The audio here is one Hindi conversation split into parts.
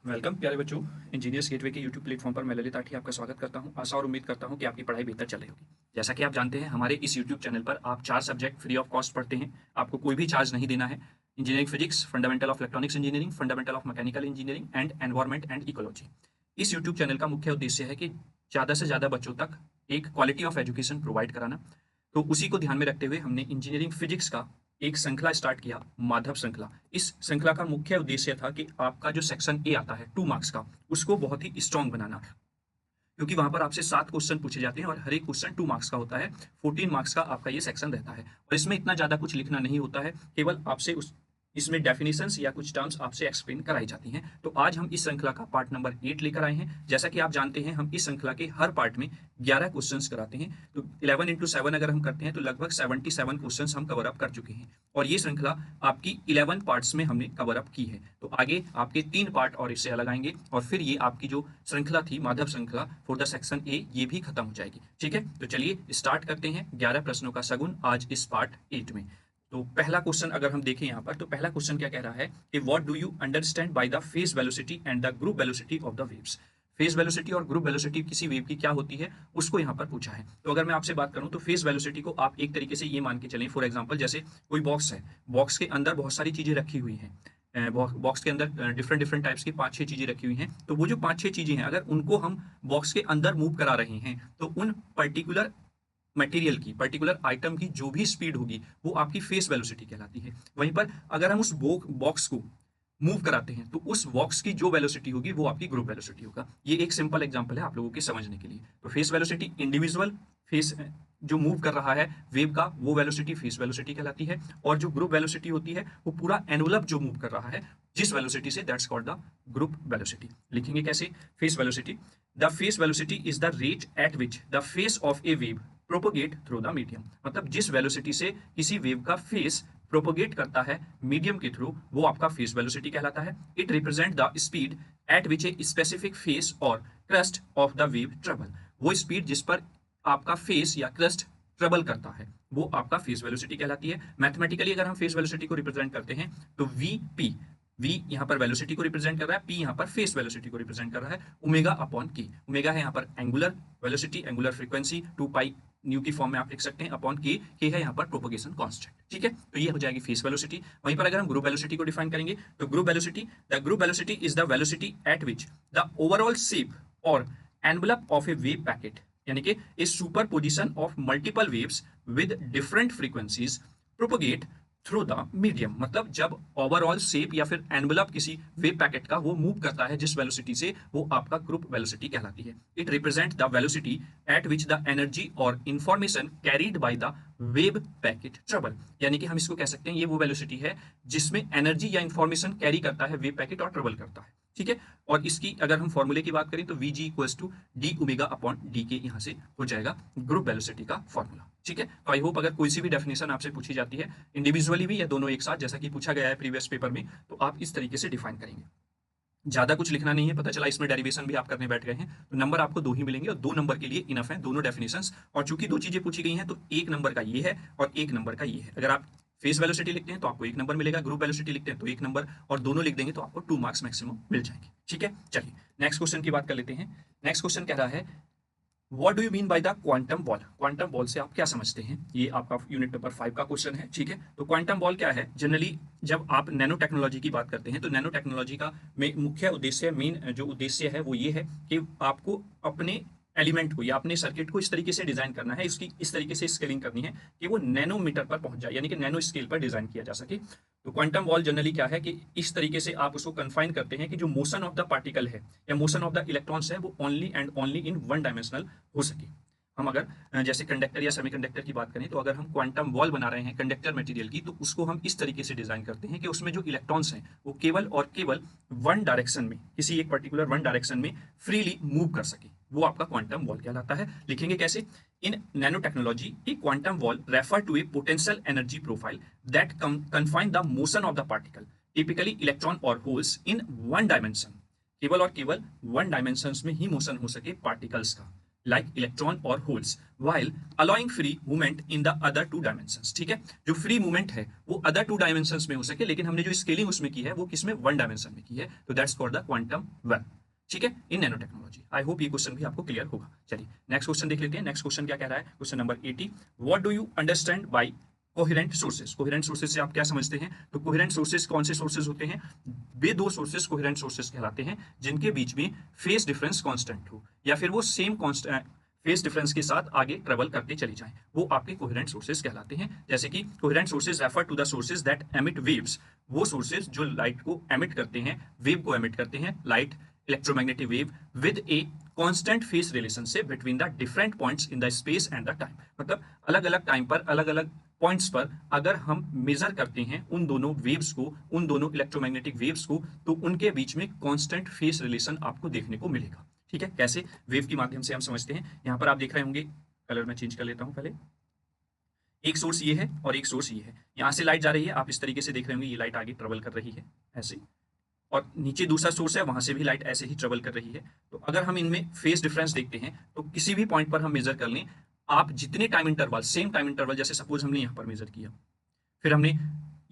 वेलकम प्यारे बच्चों। इंजीनियर्स गेटवे के यूट्यूब प्लेटफॉर्म पर मैं ललित आठी आपका स्वागत करता हूं। आशा और उम्मीद करता हूं कि आपकी पढ़ाई बेहतर चल रही होगी। जैसा कि आप जानते हैं, हमारे इस यूट्यूब चैनल पर आप 4 सब्जेक्ट फ्री ऑफ कॉस्ट पढ़ते हैं। आपको कोई भी चार्ज नहीं देना है। Engineering physics, fundamental of electronics engineering, fundamental of mechanical engineering and environment and ecology. इस यूट्यूब चैनल का मुख्य उद्देश्य है कि ज़्यादा से ज़्यादा बच्चों तक एक क्वालिटी ऑफ एजुकेशन प्रोवाइड कराना। तो उसी को ध्यान में रखते हुए हमने इंजीनियरिंग फिजिक्स का एक श्रृंखला स्टार्ट किया, माधव श्रृंखला। इस श्रृंखला का मुख्य उद्देश्य था कि आपका जो सेक्शन ए आता है 2 मार्क्स का, उसको बहुत ही स्ट्रांग बनाना, क्योंकि वहां पर आपसे 7 क्वेश्चन पूछे जाते हैं और हर एक क्वेश्चन 2 मार्क्स का होता है। 14 मार्क्स का आपका ये सेक्शन रहता है और इसमें इतना ज्यादा कुछ लिखना नहीं होता है, केवल आपसे उस इसमें डेफिनेशंस या कुछ टर्म्स आपसे एक्सप्लेन कराई जाती हैं। तो आज हम इस श्रृंखला का पार्ट नंबर 8 लेकर आए हैं। जैसा कि आप जानते हैं, हम इस श्रृंखला के हर पार्ट में 11 क्वेश्चंस कराते हैं। तो 11 इंटू 7 अगर हम करते हैं तो लगभग 77 क्वेश्चंस हम कवर अप कर चुके हैं और ये श्रृंखला आपकी 11 पार्ट्स में हमने कवर अप की है। तो आगे आपके 3 पार्ट और इससे अलग आएंगे और फिर ये आपकी जो श्रृंखला थी माधव श्रृंखला फॉर द सेक्शन ए, ये भी खत्म हो जाएगी। ठीक है, तो चलिए स्टार्ट करते हैं 11 प्रश्नों का सगुन आज इस पार्ट 8 में। तो पहला क्वेश्चन अगर हम देखें यहाँ पर, तो पहला क्वेश्चन क्या कह रहा है कि what do you understand by the phase velocity and the group velocity of the waves. Phase velocity और ग्रुप वेलोसिटी किसी वेव की क्या होती है, उसको यहाँ पर पूछा है। तो अगर मैं आपसे बात करूं तो फेज वेलोसिटी को आप एक तरीके से ये मान के चलें, फॉर एग्जांपल जैसे कोई बॉक्स है, बॉक्स के अंदर बहुत सारी चीजें रखी हुई हैं। बॉक्स के अंदर डिफरेंट डिफरेंट टाइप्स की 5-6 चीजें रखी हुई हैं। तो वो जो 5-6 चीजें हैं, अगर उनको हम बॉक्स के अंदर मूव करा रहे हैं तो उन पर्टिकुलर मटेरियल की, पर्टिकुलर आइटम की जो भी स्पीड होगी वो आपकी फेस वेलोसिटी कहलाती है। वहीं पर अगर हम उस बॉक्स को मूव कराते हैं तो उस बॉक्स की जो वेलोसिटी होगी वो आपकी ग्रुप वेलोसिटी होगा। ये एक सिंपल एग्जांपल है आप लोगों के समझने के लिए। तो फेस वेलोसिटी इंडिविजुअल फेस जो मूव कर रहा है वेव का, वो वेलोसिटी फेस वेलोसिटी कहलाती है। और जो ग्रुप वेलोसिटी होती है वो पूरा एनवलप जो मूव कर रहा है जिस वेलोसिटी से, that's called the group velocity. लिखेंगे कैसे? Face velocity, the face velocity is the rate at which the face of a wave propagate through the medium. मतलब जिस वेलोसिटी से किसी वेव का फेस प्रोपोगेट करता है मीडियम के थ्रू, वो आपका फेस वेलोसिटी कहलाता है। It represent the speed at which a specific phase और crest of the wave travel. वो स्पीड जिस पर आपका फेस या क्रस्ट ट्रेवल करता है वो आपका फेस वेलोसिटी कहलाती है। मैथमेटिकली अगर हम फेस वेलोसिटी को रिप्रेजेंट करते हैं तो वी पी, वी यहाँ पर वेलोसिटी को रिप्रेजेंट कर रहा है, पी यहाँ पर फेस वेलोसिटी को रिप्रेजेंट कर रहा है, ओमेगा अपॉन के। ओमेगा है यहाँ पर angular velocity, angular frequency, 2 pi nu की फॉर्म में आप लिख सकते हैं, अपॉन के है यहाँ पर प्रोपगेशन कांस्टेंट। ठीक है, तो ये हो जाएगी फेस वेलोसिटी। वहीं पर अगर हम ग्रुप वेलोसिटी को डिफाइन करेंगे तो group velocity, the group velocity is the velocity at which the overall shape और envelope of a wave packet, यानी कि a superposition of multiple waves with different frequencies propagate through the medium. मतलब जब ओवरऑल शेप या फिर एनवलप किसी वेव पैकेट का वो मूव करता है जिस वेलोसिटी से, वो आपका ग्रुप वेलोसिटी कहलाती है। It represent the velocity at which the energy और information carried by the wave packet travel. यानी कि हम इसको कह सकते हैं ये वो वेलोसिटी है जिसमें एनर्जी या इंफॉर्मेशन कैरी करता है वेव पैकेट और ट्रेवल करता है। ठीक है, और इसकी अगर हम फॉर्मूले की बात करें तो Vg equals to D omega upon D K, यहाँ से हो जाएगा ग्रुप वेलोसिटी का फॉर्मूला। ठीक है, तो आई होप अगर कोई सी भी डेफिनेशन आपसे पूछी जाती है इंडिविजुअली भी या दोनों एक साथ, जैसा कि पूछा गया है प्रीवियस पेपर में, तो आप इस तरीके से डिफाइन करेंगे। ज्यादा कुछ लिखना नहीं है, पता चला इसमें डेरिवेशन भी आप करने बैठ गए हैं तो नंबर आपको 2 ही मिलेंगे और 2 नंबर के लिए इनफ है दोनों डेफिनेशंस। और चूंकि 2 चीजें पूछी गई हैं तो 1 नंबर का ये है और 1 नंबर का ये है। अगर आप फेस वेलोसिटी लिखते हैं तो आपको 1 नंबर मिलेगा, ग्रुप वेलोसिटी लिखते हैं तो 1 नंबर, और दोनों लिख देंगे तो आपको 2 मार्क्स मैक्सिमम मिल जाएंगे। ठीक है, चलिए नेक्स्ट क्वेश्चन की बात कर लेते हैं। नेक्स्ट क्वेश्चन कह रहा है what do you mean by the quantum ball. Quantum ball से आप क्या समझते हैं, ये आपका यूनिट नंबर 5 का क्वेश्चन है। ठीक है, तो क्वांटम बॉल क्या है? जनरली जब आप नैनो टेक्नोलॉजी की बात करते हैं तो नैनो टेक्नोलॉजी का मुख्य उद्देश्य, मेन जो उद्देश्य है वो ये है कि आपको अपने एलिमेंट को या अपने सर्किट को इस तरीके से डिजाइन करना है, इसकी इस तरीके से स्केलिंग करनी है कि वो नैनोमीटर पर पहुंच जाए, यानी कि नैनो स्केल पर डिजाइन किया जा सके। तो क्वांटम बॉल जनरली क्या है कि इस तरीके से आप उसको कन्फाइन करते हैं कि जो मोशन ऑफ द पार्टिकल है या मोशन ऑफ द इलेक्ट्रॉन्स है वो only and only in one dimensional हो सके। हम अगर जैसे कंडक्टर या सेमीकंडक्टर की बात करें तो अगर हम क्वांटम बॉल बना रहे हैं कंडक्टर मटेरियल की, तो उसको हम इस तरीके से डिजाइन करते हैं कि उसमें जो इलेक्ट्रॉन्स हैं वो केवल और केवल वन डायरेक्शन में, किसी एक पर्टिकुलर वन डायरेक्शन में फ्रीली मूव कर सके, वो आपका क्वांटम बॉल कहलाता है। लिखेंगे कैसे? In nano technology a quantum well refer to a potential energy profile that confine the motion of the particle, typically electron और होल्स इन वन डायमेंशन। केवल और केवल वन डायमेंशन में ही मोशन हो सके पार्टिकल्स का। like electron or holes while allowing free movement in the other two dimensions। ठीक है, जो फ्री मूवमेंट है वो अदर टू डायमेंशंस में हो सके, लेकिन हमने जो स्केलिंग उसमें की है वो किसमें, वन डायमेंशन में की है, तो that's called the quantum well. ठीक है, इन नैनो टेक्नोलॉजी। आई होप ये क्वेश्चन भी आपको क्लियर होगा। चलिए नेक्स्ट क्वेश्चन देख लेते हैं। नेक्स्ट क्वेश्चन क्या कह रहा है, question number 80, what do you understand by coherent sources. Coherent sources से आप क्या समझते हैं, तो कोहेरेंट सोर्सेज कौन से सोर्सेज होते हैं, वे दो सोर्सेज कोहेरेंट सोर्सेज कहलाते हैं जिनके बीच में फेज डिफरेंस कांस्टेंट हो या फिर वो सेम फेज डिफरेंस के साथ आगे ट्रेवल करते चले जाएं, वो आपके कोहेरेंट सोर्सेज कहलाते हैं। जैसे कि coherent sources refer to the sources that emit waves, वो सोर्सेज जो लाइट को एमिट करते हैं, वेव को एमिट करते हैं, light electromagnetic wave with a constant phase relationship between the different points in the space and the time. मतलब अलग अलग टाइम पर अलग अलग पॉइंट्स पर अगर हम मेजर करते हैं उन दोनों वेव्स को, उन दोनों इलेक्ट्रोमैग्नेटिक वेव्स को, तो उनके बीच में कांस्टेंट फेज रिलेशन आपको देखने को मिलेगा। ठीक है, कैसे, वेव के माध्यम से हम समझते हैं। यहां पर आप देख रहे होंगे, कलर में चेंज कर लेता हूं पहले, एक सोर्स ये है और एक सोर्स ये है, यहां से लाइट जा रही है, आप इस तरीके से देख रहे होंगे, ये लाइट आगे ट्रेवल कर रही है ऐसे, और नीचे दूसरा सोर्स है, वहां से भी लाइट ऐसे ही ट्रेवल कर रही है। तो अगर हम इनमें फेज डिफरेंस देखते हैं तो किसी भी पॉइंट पर हम मेजर कर लें, आप जितने time interval, same time interval, जैसे सपोज हमने यहाँ पर मेजर किया, फिर हमने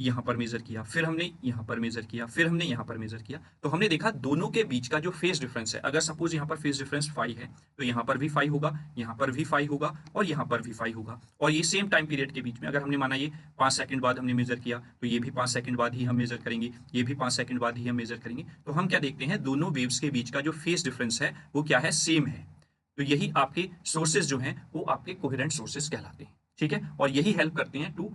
यहाँ पर मेजर किया, फिर हमने यहाँ पर मेजर किया, फिर हमने यहाँ पर मेजर किया, तो हमने देखा दोनों के बीच का जो फेज डिफरेंस है, अगर सपोज यहाँ पर फेज डिफरेंस 5 है तो यहाँ पर भी 5 होगा, यहाँ पर भी 5 होगा और यहाँ पर भी 5 होगा। और ये सेम टाइम पीरियड के बीच में, अगर हमने माना ये 5 सेकंड बाद हमने मेजर किया, तो ये भी 5 सेकंड बाद ही हम मेजर करेंगे, ये भी 5 सेकंड बाद ही हम मेजर करेंगे। तो हम क्या देखते हैं, दोनों वेव्स के बीच का जो फेज डिफरेंस है वो क्या है, सेम है। तो यही आपके सोर्सेज जो हैं वो आपके कोहेरेंट सोर्सेज कहलाते हैं। ठीक है, और यही हेल्प करते हैं to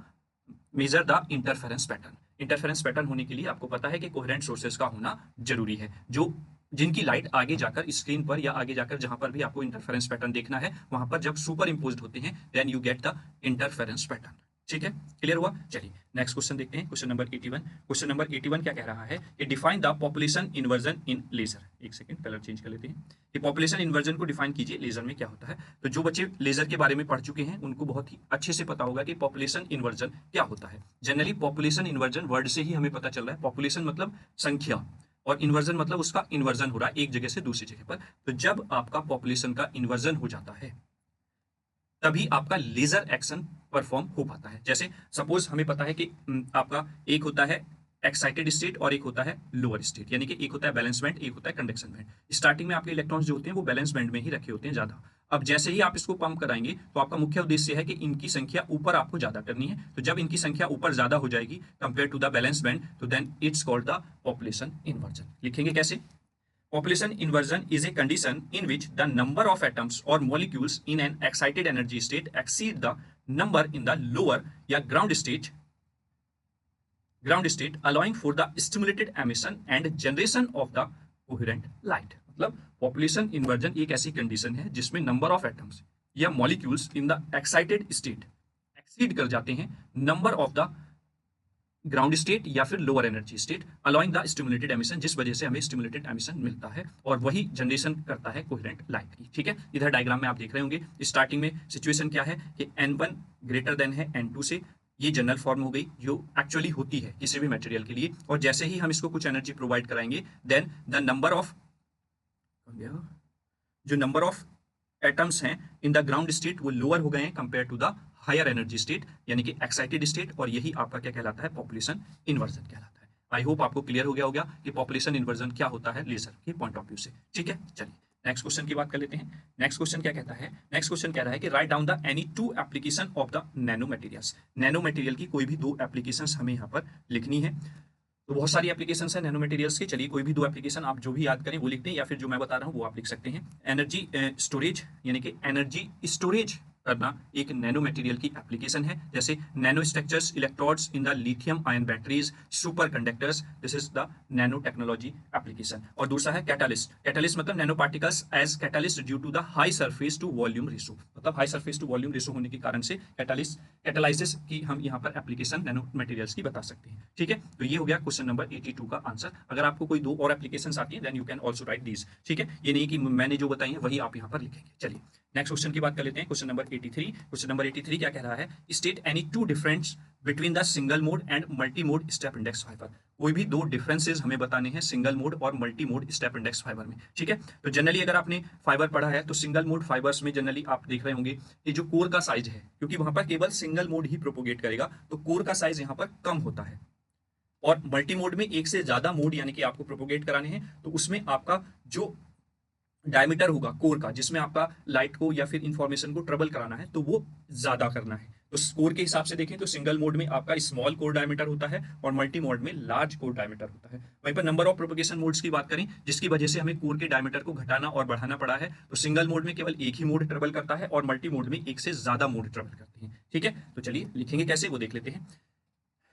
measure the interference pattern. Interference pattern होने के लिए आपको पता है कि कोहेरेंट सोर्सेज का होना जरूरी है, जो जिनकी लाइट आगे जाकर स्क्रीन पर या आगे जाकर जहां पर भी आपको इंटरफेरेंस पैटर्न देखना है, वहां पर जब सुपर इम्पोज्ड होते हैं, then you get the interference pattern. ठीक है, क्लियर हुआ। चलिए नेक्स्ट क्वेश्चन देखते हैं, क्वेश्चन नंबर 81। क्वेश्चन नंबर 81 क्या कह रहा है कि define the population inversion in laser. एक सेकंड, कलर चेंज कर लेते हैं, कि पॉपुलेशन इन्वर्जन को डिफाइन कीजिए, लेजर में क्या होता है। तो जो बच्चे लेजर के बारे में पढ़ चुके हैं उनको बहुत ही अच्छे से पता होगा कि पॉपुलेशन इन्वर्जन क्या होता है। जनरली पॉपुलेशन इन्वर्जन वर्ड से ही हमें पता चल रहा है, पॉपुलेशन मतलब संख्या और इन्वर्जन मतलब उसका इन्वर्जन हो रहा है एक जगह से दूसरी जगह पर। तो जब आपका पॉपुलेशन का इन्वर्जन हो जाता है तभी आपका लेजर एक्शन परफॉर्म हो पाता है। जैसे सपोज हमें पता है कि आपका एक होता है एक्साइटेड स्टेट और एक होता है लोअर स्टेट, यानी कि एक होता है बैलेंस बैंड, एक होता है कंडक्शन बैंड। स्टार्टिंग में आपके इलेक्ट्रॉन्स जो होते हैं वो बैलेंस बैंड में ही रखे होते हैं ज्यादा। अब जैसे ही आप इसको पंप कराएंगे तो आपका मुख्य उद्देश्य है कि इनकी संख्या ऊपर आपको ज्यादा करनी है। तो जब इनकी संख्या ऊपर ज्यादा हो जाएगी compare to the valence band, तो then it's called the population inversion. लिखेंगे कैसे, population inversion is a condition in which the number of atoms or molecules in an excited energy state exceed the number in the lower या ground state allowing for the stimulated emission and generation of the coherent light। मतलब population inversion एक ऐसी condition है जिसमें number of atoms या molecules in the excited state exceed कर जाते हैं number of the ground state या फिर lower energy state, allowing the stimulated emission, जिस वजह से हमें स्टिमुलेटेड एमिशन मिलता है और वही जनरेशन करता है कोहेरेंट लाइट की। ठीक है, इधर डायग्राम में आप देख रहे होंगे, स्टार्टिंग में सिचुएशन क्या है कि N1 ग्रेटर देन है N2 से, ये जनरल फॉर्म हो गई जो एक्चुअली होती है किसी भी मटेरियल के लिए। और जैसे ही हम इसको कुछ एनर्जी प्रोवाइड कराएंगे देन द नंबर ऑफ, जो नंबर ऑफ एटम्स हैं इन द ग्राउंड स्टेट वो लोअर हो गए हैं compare to the higher energy state, यानी कि एक्साइटेड स्टेट, और यही आपका क्या कहलाता है, पॉपुलेशन इन्वर्जन कहलाता है। आई होप आपको क्लियर हो गया होगा कि पॉपुलेशन इन्वर्जन क्या होता है लेजर के पॉइंट ऑफ व्यू से। ठीक है, चलिए नेक्स्ट क्वेश्चन की बात कर लेते हैं। नेक्स्ट क्वेश्चन क्या कहता है, नेक्स्ट क्वेश्चन कह रहा है कि write down the any two application of the nano materials. Nano material की कोई भी दो एप्लीकेशंस हमें यहाँ पर लिखनी है। तो बहुत सारी एप्लीकेशंस है नैनो मटेरियल्स की, चलिए कोई भी दो एप्लीकेशन आप जो भी याद करें वो लिख दें, या फिर जो मैं बता रहा हूँ वो आप लिख सकते हैं। एनर्जी स्टोरेज, यानी कि एनर्जी स्टोरेज करना एक नैनो मटेरियल की एप्लीकेशन है। जैसे nano structures, electrodes in the lithium ion batteries, superconductors, this is the nano technology application. और दूसरा है कैटालिस्ट। कैटालिस्ट मतलब nano particles as catalyst due to the high surface to volume ratio, मतलब high surface to volume ratio होने के कारण से कैटालाइसिस की हम यहाँ पर एप्लीकेशन नैनो मटेरियल्स की बता सकते हैं। ठीक है, तो ये हो गया क्वेश्चन नंबर 82 का आंसर। अगर आपको कोई दो और एप्लीकेशन आती है then you can also write these. ठीक है, ये नहीं कि मैंने जो बताई है वही आप यहाँ पर लिखेंगे। चलिए नेक्स्ट क्वेश्चन की बात कर लेते हैं, क्वेश्चन नंबर 83। क्वेश्चन नंबर 83 क्या कह रहा है, state any two difference between the single mode and multi mode step index fibre. कोई भी दो डिफरेंसेस हमें बताने हैं सिंगल मोड और multi mode step index fibre में। ठीक है, तो जनरली अगर आपने फाइबर पढ़ा है तो सिंगल मोड फाइबर्स में जनरली आप देख रहे होंगे कि जो कोर का साइज है, क्योंकि वहां पर केवल सिंगल मोड ही प्रोपोगेट करेगा तो कोर का साइज यहाँ पर कम होता है। और मल्टी मोड में एक से ज्यादा मोड यानी कि आपको प्रोपोगेट कराने हैं तो उसमें आपका जो डायमीटर होगा कोर का, जिसमें आपका लाइट को या फिर इंफॉर्मेशन को ट्रेवल कराना है, तो वो ज्यादा करना है। तो कोर के हिसाब से देखें तो सिंगल मोड में आपका स्मॉल कोर डायमीटर होता है और मल्टी मोड में लार्ज कोर डायमीटर होता है। वहीं पर नंबर ऑफ प्रोपोगेशन मोड्स की बात करें जिसकी वजह से हमें कोर के डायमीटर को घटाना और बढ़ाना पड़ा है, तो सिंगल मोड में केवल एक ही मोड ट्रेवल करता है और मल्टी मोड में एक से ज्यादा मोड ट्रेवल करते हैं। ठीक है, तो चलिए लिखेंगे कैसे वो देख लेते हैं।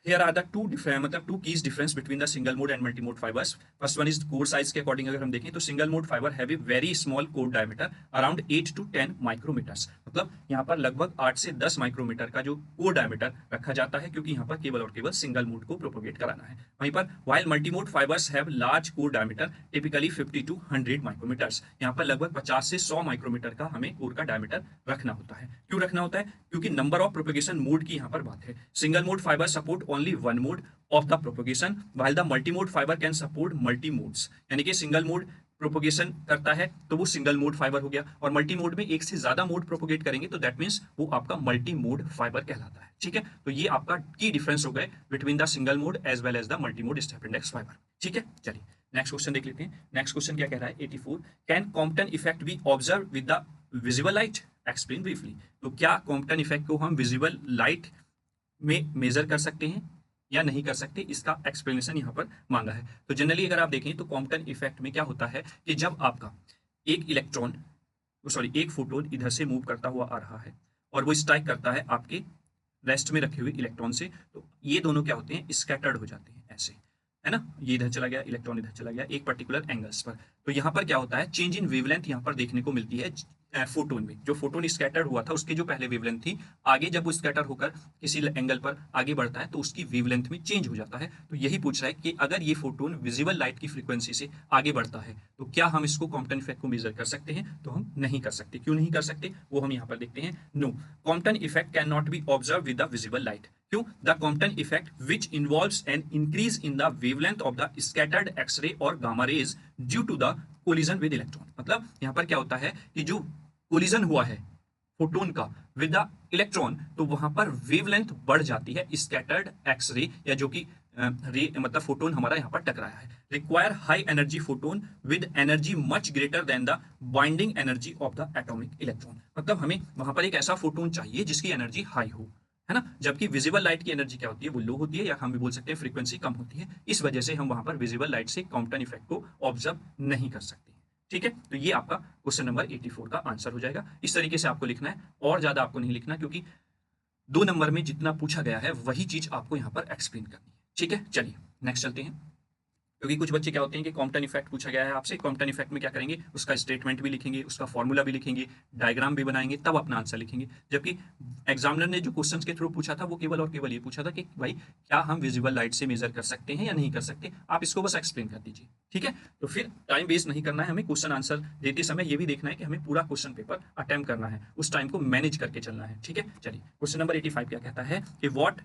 Here are the two keys difference between the single mode and multi mode fibers. First one is core size के अकॉर्डिंग अगर हम देखें तो single mode fibre have a very small core diameter around 8 to 10 micrometres, मतलब यहाँ पर लगभग 8 से 10 माइक्रोमीटर का जो कोर डायमीटर रखा जाता है, क्योंकि यहाँ पर केवल और केवल सिंगल मोड को प्रोपोगेट कराना है। वहीं पर while multi mode fibres have large core diameter typically 50 to 100 micrometres, यहाँ पर लगभग 50 से 100 माइक्रोमीटर का हमें कोर का डायमीटर रखना होता है। क्यों रखना होता है? क्योंकि नंबर ऑफ प्रोपोगेशन मोड की यहाँ पर बात है। Single mode fibre support only one mod of the propagation while the multi-mode fiber can support multi-modes, यानी कि सिंगल मोड प्रोपोगेशन करता है तो वो सिंगल मोड फाइबर हो गया, और मल्टी मोड में एक से ज्यादा मोड प्रोपोगेट करेंगे तो दैट मींस वो आपका मल्टी मोड फाइबर कहलाता है। ठीक है, तो ये आपका की डिफरेंस हो गए between the single mode as well as the multi mode step index fibre. ठीक है, चलिए नेक्स्ट क्वेश्चन देख लेते हैं। नेक्स्ट क्वेश्चन क्या कह रहा है 84, can Compton effect B observe with the visible light, explain briefly. तो क्या कॉम्पटन इफेक्ट को हम विजिबल लाइट में मेजर कर सकते हैं या नहीं कर सकते, इसका एक्सप्लेनेशन यहाँ पर मांगा है। तो जनरली अगर आप देखें तो कॉम्पटन इफेक्ट में क्या होता है कि जब आपका एक फोटोन इधर से मूव करता हुआ आ रहा है और वो स्ट्राइक करता है आपके रेस्ट में रखे हुए इलेक्ट्रॉन से, तो ये दोनों क्या होते हैं, स्कैटर्ड हो जाते हैं ऐसे, है ना। ये इधर चला गया, इलेक्ट्रॉन इधर चला गया एक पर्टिकुलर एंगल्स पर। तो यहाँ पर क्या होता है, चेंज इन वेवलेंथ यहाँ पर देखने को मिलती है फोटोन में। जो फोटोन स्कैटर्ड हुआ था उसकी जो पहले वेवलेंथ थी, आगे जब वो स्कैटर होकर किसी एंगल पर आगे बढ़ता है तो उसकी वेवलेंथ में चेंज हो जाता है। तो यही पूछ रहा है कि अगर ये फोटोन विजिबल लाइट की फ्रीक्वेंसी से आगे बढ़ता है तो क्या हम इसको कॉम्पटन इफेक्ट को मेजर कर सकते हैं। तो हम नहीं कर सकते। क्यों नहीं कर सकते वो हम यहाँ पर देखते हैं। No, Compton effect can not be observe with the visible light. क्यों? The Compton effect which involves an increase in the wavelength of the scattered X-ray और gamma rays due to the collision with electron. मतलब यहाँ पर क्या होता है कि जो कोलिजन हुआ है फोटोन का विद द इलेक्ट्रॉन, तो वहां पर वेवलेंथ बढ़ जाती है स्कैटर्ड एक्सरे या जो कि रे मतलब फोटोन हमारा यहाँ पर टकराया है। Require high energy photon with energy much greater than the binding energy of the atomic electron. मतलब हमें वहां पर एक ऐसा फोटोन चाहिए जिसकी एनर्जी हाई हो, है ना। जबकि विजिबल लाइट की एनर्जी क्या होती है, वो लो होती है, या हम भी बोल सकते हैं फ्रीक्वेंसी कम होती है। इस वजह से हम वहां पर विजिबल लाइट से कॉम्पटन इफेक्ट को ऑब्जर्व नहीं कर सकते। ठीक है, तो ये आपका क्वेश्चन नंबर 84 का आंसर हो जाएगा। इस तरीके से आपको लिखना है, और ज्यादा आपको नहीं लिखना, क्योंकि 2 नंबर में जितना पूछा गया है वही चीज आपको यहाँ पर एक्सप्लेन करनी है। ठीक है, चलिए नेक्स्ट चलते हैं। क्योंकि कुछ बच्चे क्या होते हैं कि कॉम्पटन इफेक्ट पूछा गया है आपसे, कॉम्पटन इफेक्ट में क्या करेंगे, उसका स्टेटमेंट भी लिखेंगे, उसका फॉर्मूला भी लिखेंगे, डायग्राम भी बनाएंगे, तब अपना आंसर लिखेंगे। जबकि एग्जामिनर ने जो क्वेश्चंस के थ्रू पूछा था वो केवल और केवल ये पूछा था कि भाई क्या हम विजिबल लाइट से मेजर कर सकते हैं या नहीं कर सकते, आप इसको बस एक्सप्लेन कर दीजिए। ठीक है, तो फिर टाइम वेस्ट नहीं करना है, हमें क्वेश्चन आंसर देते समय ये भी देखना है कि हमें पूरा क्वेश्चन पेपर अटेम्प्ट करना है, उस टाइम को मैनेज करके चलना है। ठीक है, चलिए क्वेश्चन नंबर 85 क्या कहता है कि what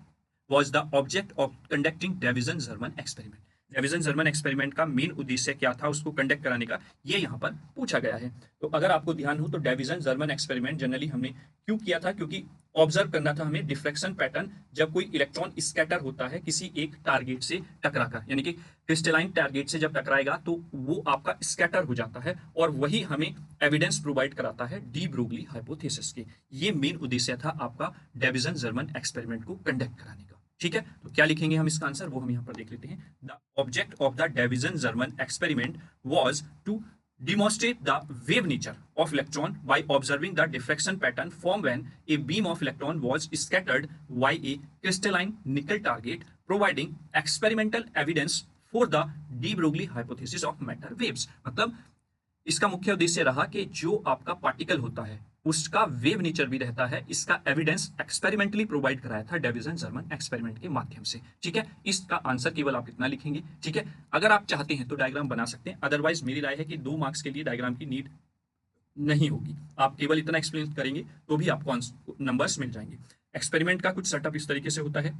was the object of conducting Davisson Germer experiment. Davisson Germer experiment का मेन उद्देश्य क्या था उसको कंडक्ट कराने का, ये यहाँ पर पूछा गया है। तो अगर आपको ध्यान हो तो डेविसन जर्मन एक्सपेरिमेंट जनरली हमने क्यों किया था, क्योंकि ऑब्जर्व करना था हमें डिफ्रेक्शन पैटर्न जब कोई इलेक्ट्रॉन स्कैटर होता है किसी एक टारगेट से टकराकर, यानी कि क्रिस्टलाइन टारगेट से जब टकराएगा तो वो आपका स्कैटर हो जाता है, और वही हमें एविडेंस प्रोवाइड कराता है डी ब्रोगली हाइपोथेसिस के। ये मेन उद्देश्य था आपका डेविसन जर्मन एक्सपेरिमेंट को कंडक्ट कराने का। ठीक है, तो क्या लिखेंगे हम इसका आंसर, वो हम यहाँ पर देख लेते हैं। The object of the Davisson Germer experiment was to demonstrate the wave nature of electron by observing the diffraction pattern formed when a beam of electron was scattered by a crystalline nickel target, providing experimental evidence for the de Broglie hypothesis of matter waves। मतलब इसका मुख्य उद्देश्य रहा कि जो आपका पार्टिकल होता है उसका वेव नेचर भी रहता है, इसका एविडेंस एक्सपेरिमेंटली प्रोवाइड कराया था डेविसन जर्मन एक्सपेरिमेंट के माध्यम से। ठीक है, इसका आंसर केवल आप इतना लिखेंगे। ठीक है, अगर आप चाहते हैं तो डायग्राम बना सकते हैं, अदरवाइज मेरी राय है कि 2 मार्क्स के लिए डायग्राम की नीड नहीं होगी। आप केवल इतना एक्सप्लेन करेंगे तो भी आपको नंबर्स मिल जाएंगे। एक्सपेरिमेंट का कुछ सेटअप इस तरीके से होता है।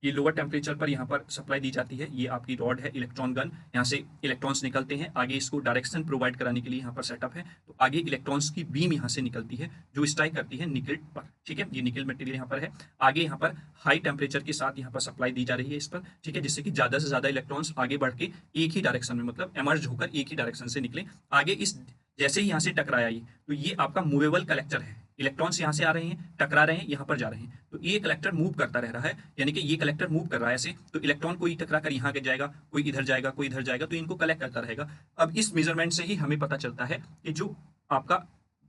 ये लोअर टेम्परेचर पर यहाँ पर सप्लाई दी जाती है। ये आपकी रॉड है, इलेक्ट्रॉन गन, यहाँ से इलेक्ट्रॉन्स निकलते हैं। आगे इसको डायरेक्शन प्रोवाइड कराने के लिए यहाँ पर सेटअप है। तो आगे इलेक्ट्रॉन्स की बीम यहाँ से निकलती है जो स्ट्राइक करती है निकल पर। ठीक है, ये निकल मटेरियल यहाँ पर है। आगे यहाँ पर हाई टेम्परेचर के साथ यहाँ पर सप्लाई दी जा रही है इस पर। ठीक है, जिससे कि ज्यादा से ज्यादा इलेक्ट्रॉन्स आगे बढ़ के एक ही डायरेक्शन में, मतलब एमर्ज होकर एक ही डायरेक्शन से निकले। आगे इस जैसे ही यहाँ से टकराया ये, तो ये आपका मूवेबल कलेक्टर है। इलेक्ट्रॉन्स यहाँ से आ रहे हैं, टकरा रहे हैं, यहाँ पर जा रहे हैं, तो ये कलेक्टर मूव करता रह रहा है। यानी कि ये कलेक्टर मूव कर रहा है ऐसे, तो इलेक्ट्रॉन कोई टकरा कर यहाँ के जाएगा, कोई इधर जाएगा, कोई इधर जाएगा, तो इनको कलेक्ट करता रहेगा। अब इस मेजरमेंट से ही हमें पता चलता है कि जो आपका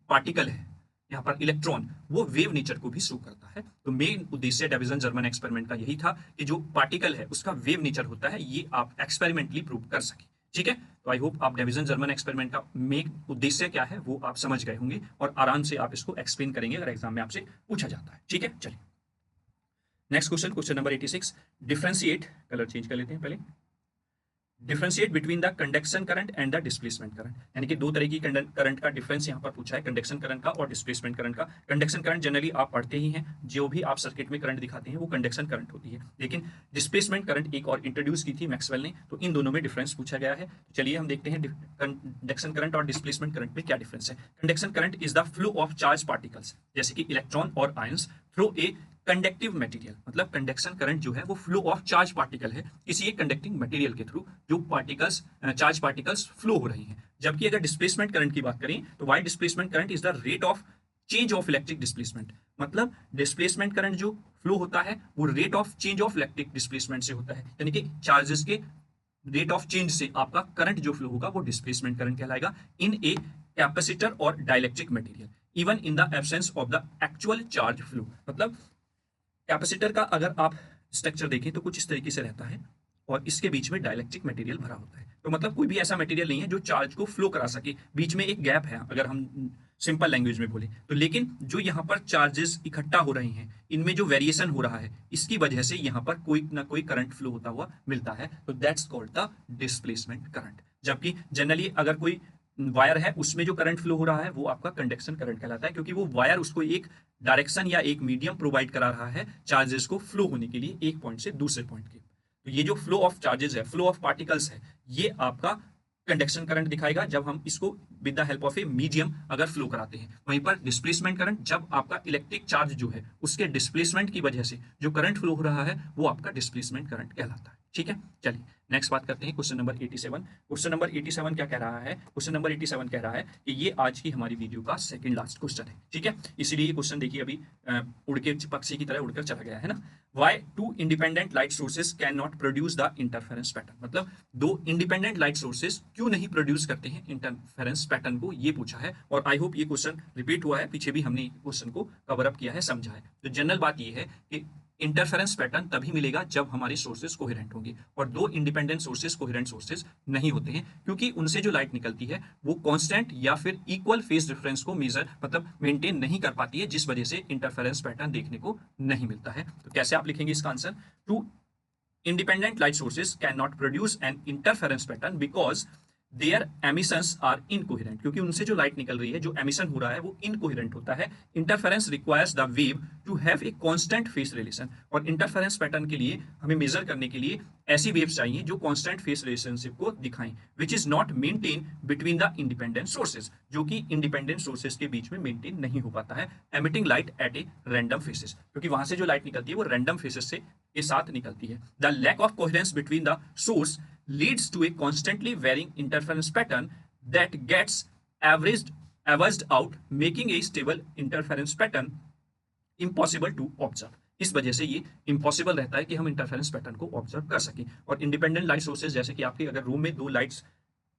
पार्टिकल है यहाँ पर इलेक्ट्रॉन, वो वेव नेचर को भी शो करता है। तो मेन उद्देश्य डेविसन जर्मन एक्सपेरिमेंट का यही था कि जो पार्टिकल है उसका वेव नेचर होता है, ये आप एक्सपेरिमेंटली प्रूव कर सके। ठीक है, तो आई होप आप डेविसन जर्मन एक्सपेरिमेंट का मेन उद्देश्य क्या है वो आप समझ गए होंगे और आराम से आप इसको एक्सप्लेन करेंगे अगर एग्जाम में आपसे पूछा जाता है। ठीक है, चलिए next question, question number 86। Differentiate, colour change कर लेते हैं पहले। Differentiate between the conduction current and the displacement current, यानी कि दो तरह की करंट का डिफरेंस यहाँ पर पूछा है, कंडक्शन करंट का और डिस्प्लेसमेंट करंट का। कंडक्शन करंट जनरली आप पढ़ते ही हैं, जो भी आप सर्किट में करंट दिखाते हैं वो कंडक्शन करंट होती है। लेकिन डिस्प्लेसमेंट करंट एक और इंट्रोड्यूस की थी मैक्सवेल ने, तो इन दोनों में डिफरेंस पूछा गया है। चलिए हम देखते हैं कंडक्शन करंट और डिस्प्लेसमेंट करंट में क्या डिफरेंस है। Conduction current is the flow of charge particles, जैसे कि इलेक्ट्रॉन और ions, through a conductive material. मतलब कंडक्शन करंट जो है वो फ्लो ऑफ चार्ज पार्टिकल है किसी एक कंडक्टिंग मटेरियल के थ्रू, जो पार्टिकल्स चार्ज पार्टिकल्स फ्लो हो रही हैं। जबकि अगर डिस्प्लेसमेंट करंट की बात करें तो why displacement current is the rate of change of electric displacement. मतलब डिस्प्लेसमेंट करंट जो फ्लो होता है वो rate of change of electric displacement से होता है, यानी कि चार्जेस के रेट ऑफ चेंज से आपका करंट जो फ्लो होगा वो डिस्प्लेसमेंट करंट कहलाएगा इन ए कैपेसिटर और dielectric material, even in the absence of the actual charge flow. मतलब कैपेसिटर का अगर आप स्ट्रक्चर देखें तो कुछ इस तरीके से रहता है और इसके बीच में डाइलेक्ट्रिक मटेरियल भरा होता है। तो मतलब कोई भी ऐसा मटेरियल नहीं है जो चार्ज को फ्लो करा सके, बीच में एक गैप है अगर हम सिंपल लैंग्वेज में बोले तो। लेकिन जो यहाँ पर चार्जेस इकट्ठा हो रहे हैं, इनमें जो वेरिएशन हो रहा है, इसकी वजह से यहाँ पर कोई ना कोई करंट फ्लो होता हुआ मिलता है, तो that's called the displacement current. जबकि जनरली अगर कोई वायर है उसमें जो करंट फ्लो हो रहा है वो आपका कंडक्शन करंट कहलाता है, क्योंकि वो वायर उसको एक डायरेक्शन या एक मीडियम प्रोवाइड करा रहा है चार्जेस को फ्लो होने के लिए एक पॉइंट से दूसरे पॉइंट के। तो ये जो फ्लो ऑफ चार्जेस है, फ्लो ऑफ पार्टिकल्स है, ये आपका कंडक्शन करंट दिखाएगा जब हम इसको with the help of a medium अगर फ्लो कराते हैं। वहीं पर डिस्प्लेसमेंट करंट जब आपका इलेक्ट्रिक चार्ज जो है उसके डिस्प्लेसमेंट की वजह से जो करंट फ्लो हो रहा है वो आपका डिस्प्लेसमेंट करंट कहलाता है। ठीक है, चलिए नेक्स्ट बात करते हैं क्वेश्चन नंबर 87। क्वेश्चन नंबर 87 क्या कह रहा है? क्वेश्चन नंबर 87 कह रहा है कि ये आज की हमारी वीडियो का सेकंड लास्ट क्वेश्चन है। ठीक है, इसीलिए ये क्वेश्चन देखिए अभी उड़ के पक्षी की तरह उड़कर चला गया है ना। Why two independent light sources cannot produce the interference pattern? मतलब दो इंडिपेंडेंट लाइट सोर्सेस क्यों नहीं प्रोड्यूस करते हैं इंटरफेरेंस पैटर्न को, ये पूछा है। और आई होप ये क्वेश्चन रिपीट हुआ है, पीछे भी हमने क्वेश्चन को कवर अप किया है, समझा है। तो जनरल बात ये है कि इंटरफेरेंस पैटर्न तभी मिलेगा जब हमारे सोर्सेज कोहेरेंट होंगे, और दो इंडिपेंडेंट सोर्सेज कोहेरेंट सोर्सेज नहीं होते हैं, क्योंकि उनसे जो लाइट निकलती है वो कांस्टेंट या फिर इक्वल फेज डिफरेंस को मेजर मतलब मेंटेन नहीं कर पाती है, जिस वजह से इंटरफेरेंस पैटर्न देखने को नहीं मिलता है। तो कैसे आप लिखेंगे इसका answer? Two independent light sources cannot produce an interference pattern because their emissions are incoherent, क्योंकि उनसे जो लाइट निकल रही है, जो एमिशन हो रहा है वो इनकोहेरेंट होता है। Interference requires the wave to have a constant phase relation, और इंटरफेरेंस पैटर्न के लिए हमें मेजर करने के लिए ऐसी वेव्स चाहिए जो कांस्टेंट फेस रिलेशनशिप को दिखाएं, which is not maintain between the independent sources, जो कि इंडिपेंडेंट सोर्सेज के बीच में मेंटेन नहीं हो पाता है। Emitting light at a random faces, क्योंकि वहां से जो लाइट निकलती है वो रैंडम फेसेस से के साथ निकलती है। The lack of coherence between the source leads to a constantly varying interference pattern that gets averaged out, making a stable interference pattern impossible to observe. इस वजह से ये इम्पॉसिबल रहता है कि हम इंटरफेरेंस पैटर्न को ऑब्जर्व कर सकें। और इंडिपेंडेंट लाइट सोर्सेज, जैसे कि आपके अगर रूम में दो लाइट्स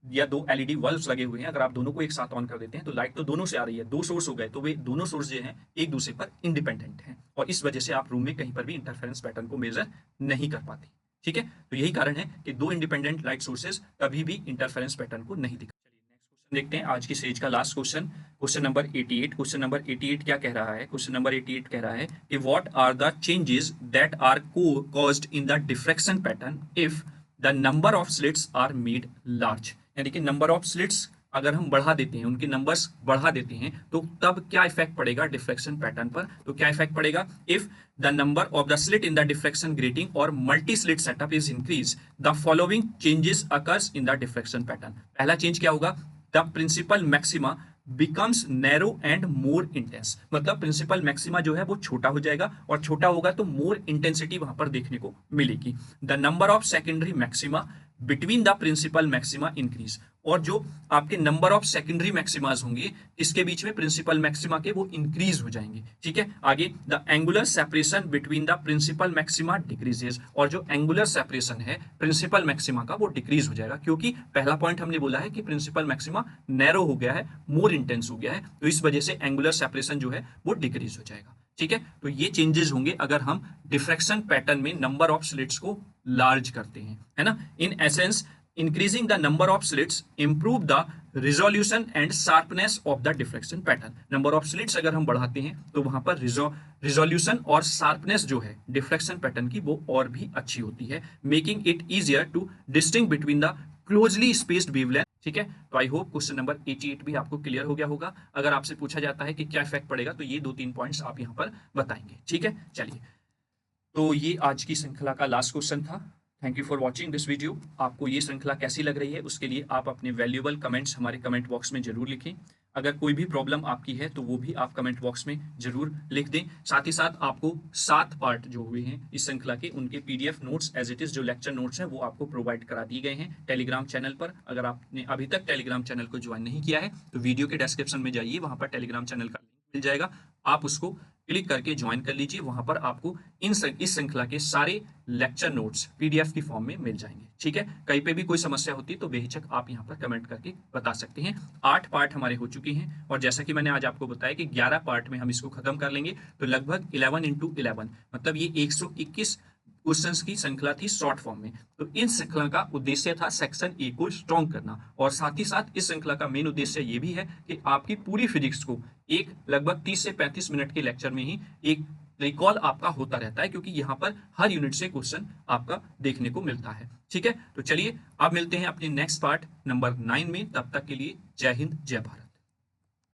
या दो एलईडी बल्ब्स लगे हुए हैं, अगर आप दोनों को एक साथ ऑन कर देते हैं तो लाइट तो दोनों से आ रही है, दो सोर्स हो गए, तो वे दोनों सोर्स जो हैं एक दूसरे पर इंडिपेंडेंट हैं, और इस वजह से आप रूम में कहीं पर भी इंटरफेरेंस पैटर्न को मेजर नहीं कर पाते। ठीक है, तो यही कारण है कि दो इंडिपेंडेंट लाइट सोर्सेज कभी भी इंटरफेरेंस पैटर्न को नहीं दिखा। चलिए नेक्स्ट क्वेश्चन देखते हैं, आज की सीरीज का last question, question number 88। Question number 88 क्या कह रहा है? क्वेश्चन नंबर 88 कह रहा है कि what are the changes that are caused in the diffraction pattern if the number of slits are made large. यानी कि नंबर ऑफ स्लिट्स अगर हम बढ़ा देते हैं, उनके नंबर्स बढ़ा देते हैं, तो तब क्या इफेक्ट पड़ेगा डिफ्रेक्शन पैटर्न पर? तो क्या इफेक्ट पड़ेगा? If the number of the slit in the diffraction grating और multi slit setup is increase, the following changes occurs in the diffraction pattern. पहला चेंज क्या होगा? The principal maxima becomes narrow and more intense. मतलब प्रिंसिपल मैक्सिमा जो है वो छोटा हो जाएगा, और छोटा होगा तो मोर इंटेंसिटी वहां पर देखने को मिलेगी। The number of secondary maxima between the principal maxima increase, और जो आपके नंबर ऑफ सेकेंडरी मैक्सिमाज होंगे इसके बीच में प्रिंसिपल मैक्सिमा के, वो इंक्रीज हो जाएंगे। ठीक है, आगे the angular separation between the principal maxima decreases, और जो एंगुलर सेपरेशन है प्रिंसिपल मैक्सिमा का वो डिक्रीज हो जाएगा, क्योंकि पहला पॉइंट हमने बोला है कि प्रिंसिपल मैक्सिमा नैरो हो गया है, मोर इंटेंस हो गया है, तो इस वजह से एंगुलर सेपरेशन जो है वो डिक्रीज हो जाएगा। ठीक है, तो ये चेंजेस होंगे अगर हम डिफ्रैक्शन पैटर्न में नंबर ऑफ स्लिट्स को लार्ज करते हैं, है ना। In essence increasing the number of slits improve the resolution and sharpness of the diffraction pattern। number of slits अगर हम बढ़ाते हैं तो वहां पर resolution और sharpness जो है diffraction pattern की वो और भी अच्छी होती है, making it easier to distinguish between the closely spaced wavelength। ठीक है, तो आई होप क्वेश्चन नंबर 88 भी आपको क्लियर हो गया होगा। अगर आपसे पूछा जाता है कि क्या इफेक्ट पड़ेगा, तो ये 2-3 पॉइंट्स आप यहाँ पर बताएंगे। ठीक है, चलिए, तो ये आज की श्रृंखला का लास्ट क्वेश्चन था। Thank you for watching this video. आपको ये श्रृंखला कैसी लग रही है उसके लिए आप अपने वैल्यूएबल कमेंट्स हमारे कमेंट बॉक्स में जरूर लिखें। अगर कोई भी प्रॉब्लम आपकी है तो वो भी आप कमेंट बॉक्स में जरूर लिख दें। साथ ही साथ आपको 7 पार्ट जो हुए हैं इस श्रृंखला के, उनके PDF notes as it is जो लेक्चर नोट्स हैं वो आपको प्रोवाइड करा दिए गए हैं टेलीग्राम चैनल पर। अगर आपने अभी तक टेलीग्राम चैनल को ज्वाइन नहीं किया है तो वीडियो के डिस्क्रिप्शन में जाइए, वहां पर टेलीग्राम चैनल का लिंक मिल जाएगा, आप उसको क्लिक करके ज्वाइन कर लीजिए। वहां पर आपको इस श्रृंखला के सारे लेक्चर नोट्स पीडीएफ की फॉर्म में मिल जाएंगे। ठीक है, कहीं पे भी कोई समस्या होती है तो बेहिचक आप यहाँ पर कमेंट करके बता सकते हैं। 8 पार्ट हमारे हो चुके हैं, और जैसा कि मैंने आज आपको बताया कि 11 पार्ट में हम इसको खत्म कर लेंगे, तो लगभग 11 × 11 मतलब ये 121 क्वेश्चंस की श्रृंखला थी शॉर्ट फॉर्म में। तो इन श्रृंखला का उद्देश्य था सेक्शन ए को स्ट्रॉन्ग करना, और साथ ही साथ इस श्रृंखला का मेन उद्देश्य ये भी है कि आपकी पूरी फिजिक्स को एक लगभग 30 से 35 मिनट के लेक्चर में ही एक रिकॉल आपका होता रहता है, क्योंकि यहाँ पर हर यूनिट से क्वेश्चन आपका देखने को मिलता है। ठीक है, तो चलिए अब मिलते हैं अपने नेक्स्ट पार्ट नंबर 9 में। तब तक के लिए जय हिंद, जय भारत।